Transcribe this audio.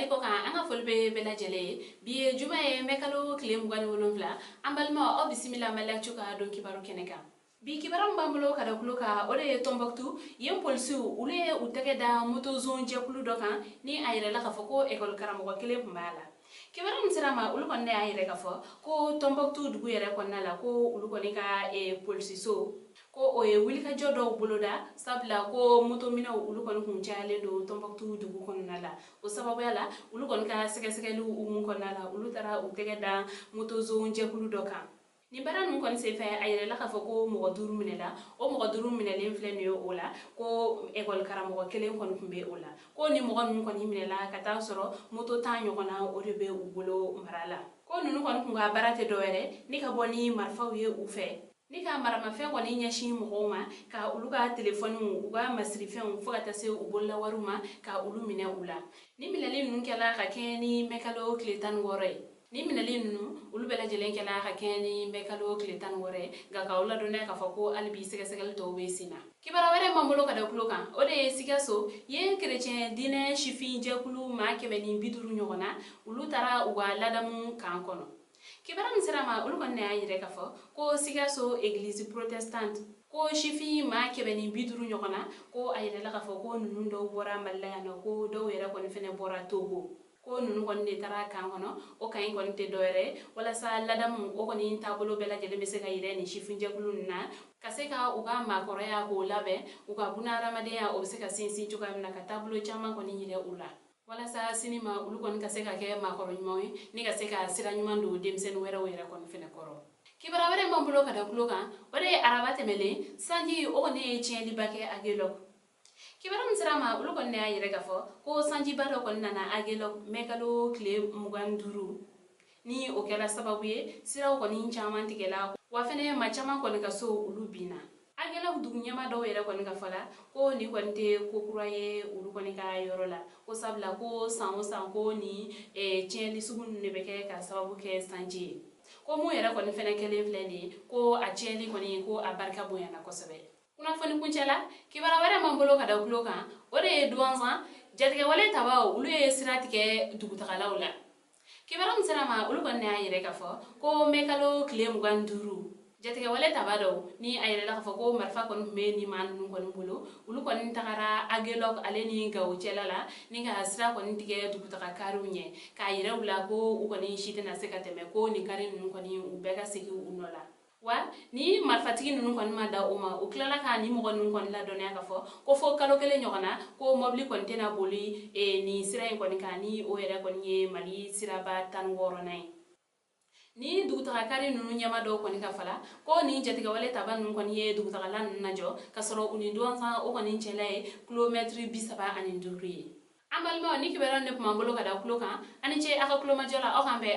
tali ko kan an ka foli be bela jele biye juma ye mekalo klem gwani wolonfla ambalma o bisimila malak chuka don kibaru keneka bi kibaram bambulo kada kuloka ore Tombouctou yem polisi ule utege da moto zone je kulu dokan ni ayre la kafoko école karamo ko klem mbala kibaram sirama ulu konne ayre kafo ko Tombouctou dugu yere konnala ko ulu konika polisi so ko o ye wuli ka jodo boloda sabla ko moto mina ulu kon kun jale do Tombouctou dugu konnala o sababu yala ulu kon ka sege umun konnala ulu tara utege da moto zone je kulu dokan ni bara nun kon se fa ayre la kafo ko mo duru minela o mo duru minelen flene yo ola ko école karamo ko kelen kon kumbe ola ko ni mo nun kon minela kata soro moto tan yogona o rebe u bolo marala ko nunu kon kunga barate doere ni ka boni marfa ye u fe ni ka marama fe ko ni nyashi mo ma ka uluga telephone u ga masri fe u fogata se u bolla waruma ka ulu mine ula ni milale nun kala ka keni mekalo kletan wore ni minali nunu ulu bela jelen kala ka keni mekalo kletan wore ga ka ula dona ka fako albi segal to we sina kibara were mambulo kada kulokan ode sigaso ye chrétien dine shifi je kulu ma kebeni biduru nyogona ulu tara uga ladamu kan kono kibara nsirama ulu konne ayire ka fo ko sigaso église protestante ko shifi ma kebeni biduru nyogona ko ayire la ka fo ko nunu do bora mallayano ko do wera kon fene bora togo ko nunu kon de tara kan kono o kan kon te doere wala sa ladam o kon inta bolo bela jele be se ga ire ni shifin jagulun na kaseka uga ma korea ko labe uga buna ramade ya o se ka sinsin chuka na ka tablo chama kon yire ula wala sa sinima ulu kon kaseka ke ma koro nymoy ni kaseka sira nyumando demsen wera kon fene koro kibara were mambulo kada kuloka ore arabate mele sanji o ne cheli bake agelo kibara msirama ulu konne ayire gafo ko sanji baro kon nana agelo mekalo kle muganduru ni okela sababu ye sira ko ni chama tikela wa fene ma chama kon ka so ulu bina agelo dunya ma do yere kon ka fala ko ni konte ko kuraye ulu kon ka yorola ko sabla ko sanko ni cheli sugun ne beke ka sababu ke sanji ko mo yere kon fene kele fleni ko a cheli koni ko abarka boyana ko sabe kuna foni kunchela kibara wara mambulo kada kuloka ore duanza jatike wale tabaw ulu ye siratike dugutagala ula kibara msirama ulu konne ayire kafo ko mekalo klem ganduru jatike wale tabado ni ayire la kafo ko marfa kon me ni man nun kon bulo ulu kon tagara agelok aleni gaw chelala ni ga sira kon tige dugutaga karunye ka ayire ula ko u kon shitena sekateme ko ni karin nun kon ubega seki unola wa ni marfatigi nunu kon ma da uma o klala ka ni mo nun kon la donya ka fo ko fo kalo kele nyogana ko mobli kon tena boli ni sira en kon ka ni o era kon ye mali sira ba tan woro nay ni dugutaga kari nunu nyama do kon ka fala ko ni jatiga wale taban nun kon ye dugutaga lan na jo kasoro uni donsa o kon chele kilometre bisaba anin duri amal ma ni kibera ne pambulo kada kuloka ani che aka kiloma jola o kambe